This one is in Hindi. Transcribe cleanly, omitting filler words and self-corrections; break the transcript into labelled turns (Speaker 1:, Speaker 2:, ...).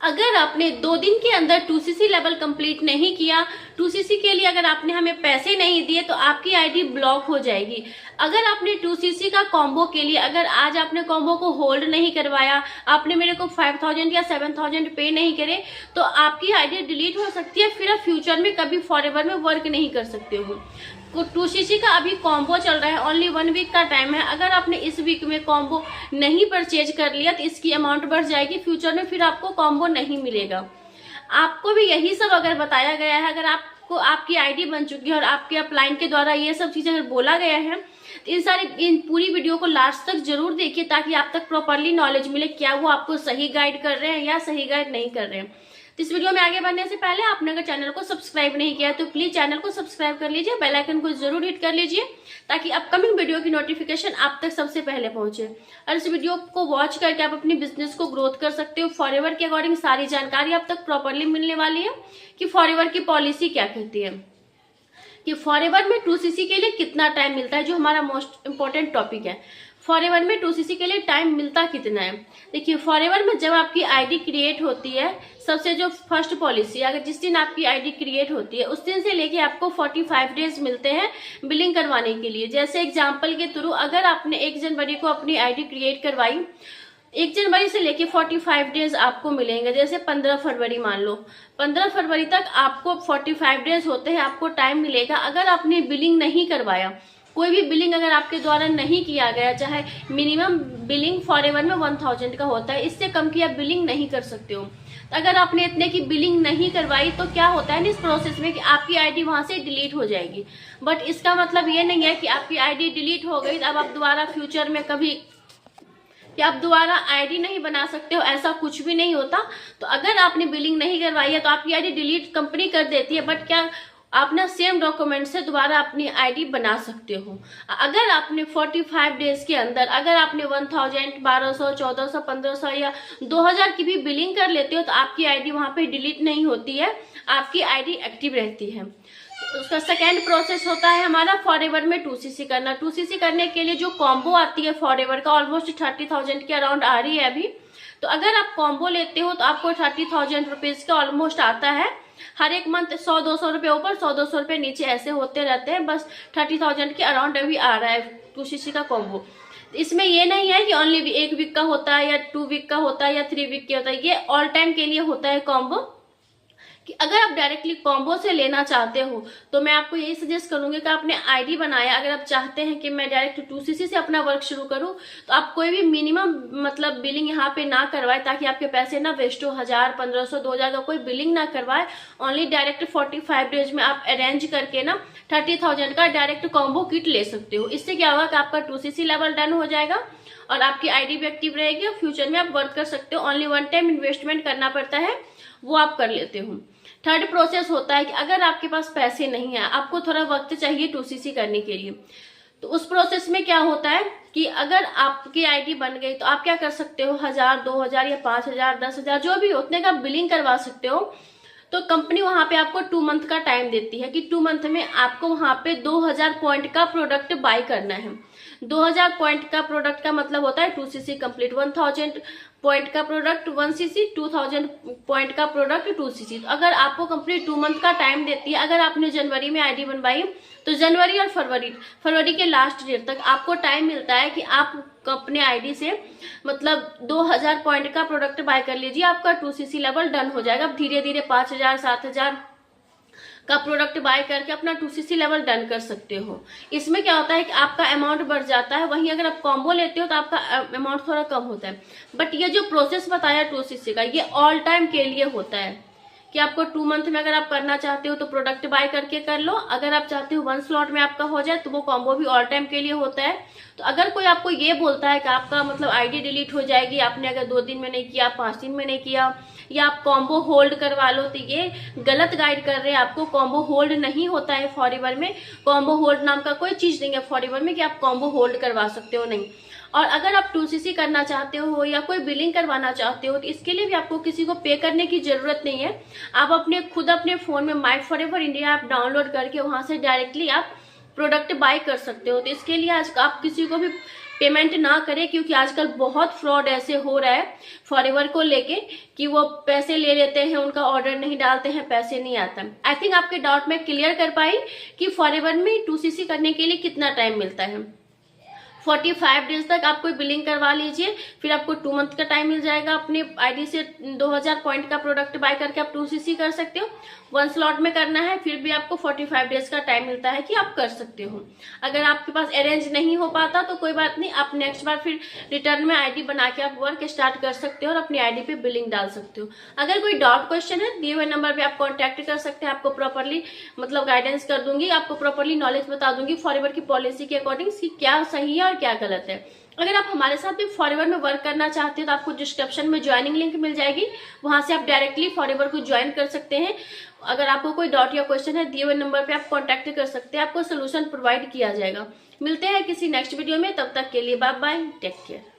Speaker 1: अगर आपने 2 दिन के अंदर 2cc लेवल कंप्लीट नहीं किया, 2cc के लिए अगर आपने हमें पैसे नहीं दिए तो आपकी आईडी ब्लॉक हो जाएगी। अगर आपने 2cc का कॉम्बो के लिए अगर आज आपने कॉम्बो को होल्ड नहीं करवाया, आपने मेरे को 5000 या 7000 पे नहीं करे, तो आपकी आईडी डिलीट हो सकती है। फिर आप फ्यूचर में कभी फॉरएवर में वर्क नहीं कर सकते हो। 2cc का अभी कॉम्बो चल रहा है, ओनली 1 वीक का टाइम है। अगर आपने इस वीक में कॉम्बो नहीं परचेज कर लिया तो इसकी अमाउंट बढ़ जाएगी, फ्यूचर में फिर आपको कॉम्बो नहीं मिलेगा। आपको भी यही सब अगर बताया गया है, अगर आपको आपकी आईडी बन चुकी है और आपके अपलाइन के द्वारा ये सब चीजें अगर बोला गया है, तो इन पूरी वीडियो को लास्ट तक जरूर देखिए, ताकि आप तक प्रॉपरली नॉलेज मिले क्या वो आपको सही गाइड कर रहे हैं या सही गाइड नहीं कर रहे हैं। तो इस वीडियो में आगे बढ़ने से पहले आपने अगर चैनल को सब्सक्राइब नहीं किया है तो प्लीज चैनल को सब्सक्राइब कर लीजिए, बेल आइकन को जरूर हिट कर लीजिए, ताकि अपकमिंग वीडियो की नोटिफिकेशन आप तक सबसे पहले पहुंचे। और इस वीडियो को वॉच करके आप अपनी बिजनेस को ग्रोथ कर सकते हो। फॉरएवर के अकॉर्डिंग सारी जानकारी आप तक प्रॉपरली मिलने वाली है कि फॉरएवर की पॉलिसी क्या कहती है, कि फॉरएवर में 2cc के लिए कितना टाइम मिलता है, जो हमारा मोस्ट इंपॉर्टेंट टॉपिक है। फॉरएवर में 2cc के लिए टाइम मिलता कितना है? देखिए, फॉरएवर में जब आपकी आईडी क्रिएट होती है, सबसे जो फर्स्ट पॉलिसी, अगर जिस दिन आपकी आईडी क्रिएट होती है उस दिन से लेके आपको 45 डेज मिलते हैं बिलिंग करवाने के लिए। जैसे एग्जांपल के थ्रू, अगर आपने 1 जनवरी को अपनी आईडी क्रिएट करवाई, 1 जनवरी से लेके 45 डेज आपको मिलेंगे। जैसे 15 फरवरी मान लो, 15 फरवरी तक आपको 45 डेज होते हैं, आपको टाइम मिलेगा। अगर आपने बिलिंग नहीं करवाया, कोई भी बिलिंग अगर आपके द्वारा नहीं किया गया, चाहे मिनिमम बिलिंग फॉरएवर में 1000 का होता है, इससे कम की आप बिलिंग नहीं कर सकते हो। तो अगर आपने इतने की बिलिंग नहीं करवाई तो क्या होता है इस प्रोसेस में कि आपकी आईडी वहां से डिलीट हो जाएगी। बट इसका मतलब ये नहीं है कि आपकी आईडी डिलीट हो गई तो अब आप दोबारा फ्यूचर में कभी कि आप दोबारा आईडी नहीं बना सकते हो, ऐसा कुछ भी नहीं होता। तो अगर आपने बिलिंग नहीं करवाई है तो आपकी आईडी डिलीट कंपनी कर देती है, बट क्या आप ना सेम डॉक्यूमेंट से दोबारा अपनी आईडी बना सकते हो। अगर आपने 45 डेज के अंदर अगर आपने 1000, 1200, 1400, 1500 या 2000 की भी बिलिंग कर लेते हो तो आपकी आईडी वहां पे डिलीट नहीं होती है, आपकी आईडी एक्टिव रहती है। उसका सेकेंड प्रोसेस होता है हमारा फॉरएवर में 2cc करना। 2cc करने के लिए जो कॉम्बो आती है फॉरएवर का, ऑलमोस्ट 30,000 के अराउंड आ रही है अभी। तो अगर आप कॉम्बो लेते हो तो आपको 30,000 रुपीज का ऑलमोस्ट आता है। हर एक मंथ 100-200 रुपए ऊपर, 100-200 रुपए नीचे ऐसे होते रहते हैं। बस 30,000 के अराउंड अभी आ रहा है 2cc का कॉम्बो। इसमें ये नहीं है कि ओनली 1 वीक का होता है या 2 वीक का होता है या 3 वीक का होता है, ये ऑल टाइम के लिए होता है कॉम्बो। कि अगर आप डायरेक्टली कॉम्बो से लेना चाहते हो तो मैं आपको यही सजेस्ट करूंगी कि आपने आईडी बनाया, अगर आप चाहते हैं कि मैं डायरेक्ट 2cc से अपना वर्क शुरू करूं तो आप कोई भी मिनिमम मतलब बिलिंग यहाँ पे ना करवाए, ताकि आपके पैसे ना वेस्ट हो। 1000, 1500, 2000 का कोई बिलिंग ना करवाए। ओनली डायरेक्ट 45 डेज में आप अरेंज करके ना 30,000 का डायरेक्ट कॉम्बो किट ले सकते हो। इससे क्या होगा कि आपका 2cc लेवल डन हो जाएगा और आपकी आईडी भी एक्टिव रहेगी और फ्यूचर में आप वर्क कर सकते हो। ओनली 1 टाइम इन्वेस्टमेंट करना पड़ता है, वो आप कर लेते हो। थर्ड प्रोसेस होता है कि अगर आपके पास पैसे नहीं है, आपको थोड़ा वक्त चाहिए 2cc करने के लिए, तो उस प्रोसेस में क्या होता है कि अगर आपकी आईडी बन गई तो आप क्या कर सकते हो, 1000, 2000 या 5000, 10,000 जो भी उतने का बिलिंग करवा सकते हो। तो कंपनी वहां पे आपको 2 मंथ का टाइम देती है कि 2 मंथ में आपको वहां पे 2000 पॉइंट का प्रोडक्ट बाय करना है। 2000 पॉइंट का प्रोडक्ट का मतलब होता है 2cc कंप्लीट, 1000 पॉइंट का प्रोडक्ट 1cc, 2000 पॉइंट का प्रोडक्ट 2cc। तो अगर आपको कंपनी 2 मंथ का टाइम देती है, अगर आपने जनवरी में आईडी बनवाई तो जनवरी और फरवरी के लास्ट डेट तक आपको टाइम मिलता है कि आप अपने आईडी से मतलब 2000 पॉइंट का प्रोडक्ट बाय कर लीजिए, आपका 2cc लेवल डन हो जाएगा। धीरे धीरे 5000, 7000 का प्रोडक्ट बाय करके अपना 2cc लेवल डन कर सकते हो। इसमें क्या होता है कि आपका अमाउंट बढ़ जाता है, वहीं अगर आप कॉम्बो लेते हो तो आपका अमाउंट थोड़ा कम होता है। बट ये जो प्रोसेस बताया 2cc का, ये ऑल टाइम के लिए होता है कि आपको 2 मंथ में अगर आप करना चाहते हो तो प्रोडक्ट बाय करके कर लो। अगर आप चाहते हो 1 स्लॉट में आपका हो जाए तो वो कॉम्बो भी ऑल टाइम के लिए होता है। तो अगर कोई आपको ये बोलता है कि आपका मतलब आईडी डिलीट हो जाएगी, आपने अगर 2 दिन में नहीं किया, 5 दिन में नहीं किया, या आप कॉम्बो होल्ड करवा लो, तो ये गलत गाइड कर रहे हैं आपको। कॉम्बो होल्ड नहीं होता है फॉरएवर में, कॉम्बो होल्ड नाम का कोई चीज नहीं है फॉरएवर में कि आप कॉम्बो होल्ड करवा सकते हो, नहीं। और अगर आप 2cc करना चाहते हो या कोई बिलिंग करवाना चाहते हो तो इसके लिए भी आपको किसी को पे करने की जरूरत नहीं है। आप खुद अपने फोन में माई फॉरएवर इंडिया ऐप डाउनलोड करके वहां से डायरेक्टली आप प्रोडक्ट बाय कर सकते हो। तो इसके लिए आज आप किसी को भी पेमेंट ना करें, क्योंकि आजकल बहुत फ्रॉड ऐसे हो रहा है फॉरएवर को लेके कि वो पैसे ले लेते हैं, उनका ऑर्डर नहीं डालते हैं, पैसे नहीं आता। आई थिंक आपके डाउट में क्लियर कर पाई कि फॉरएवर में 2cc करने के लिए कितना टाइम मिलता है। 45 डेज तक आप कोई बिलिंग करवा लीजिए, फिर आपको 2 मंथ का टाइम मिल जाएगा। अपने आईडी से 2000 पॉइंट का प्रोडक्ट बाय करके आप 2cc कर सकते हो। 1 स्लॉट में करना है, फिर भी आपको 45 डेज का टाइम मिलता है कि आप कर सकते हो। अगर आपके पास अरेंज नहीं हो पाता तो कोई बात नहीं, आप नेक्स्ट बार फिर रिटर्न में आईडी बना के आप वर्क स्टार्ट कर सकते हो और अपनी आईडी पे बिलिंग डाल सकते हो। अगर कोई डाउट क्वेश्चन है, दिए हुए नंबर पे आप कॉन्टैक्ट कर सकते हैं। आपको प्रॉपरली मतलब गाइडेंस कर दूंगी, आपको प्रॉपरली नॉलेज बता दूंगी फॉरएवर की पॉलिसी के अकॉर्डिंग क्या सही है और क्या गलत है। अगर आप हमारे साथ भी फॉरएवर में वर्क करना चाहते हो तो आपको डिस्क्रिप्शन में ज्वाइनिंग लिंक मिल जाएगी, वहां से आप डायरेक्टली फॉरएवर को ज्वाइन कर सकते हैं। अगर आपको कोई डाउट या क्वेश्चन है, दिए हुए नंबर पे आप कांटेक्ट कर सकते हैं, आपको सोल्यूशन प्रोवाइड किया जाएगा। मिलते हैं किसी नेक्स्ट वीडियो में, तब तक के लिए बाय बाय, टेक केयर।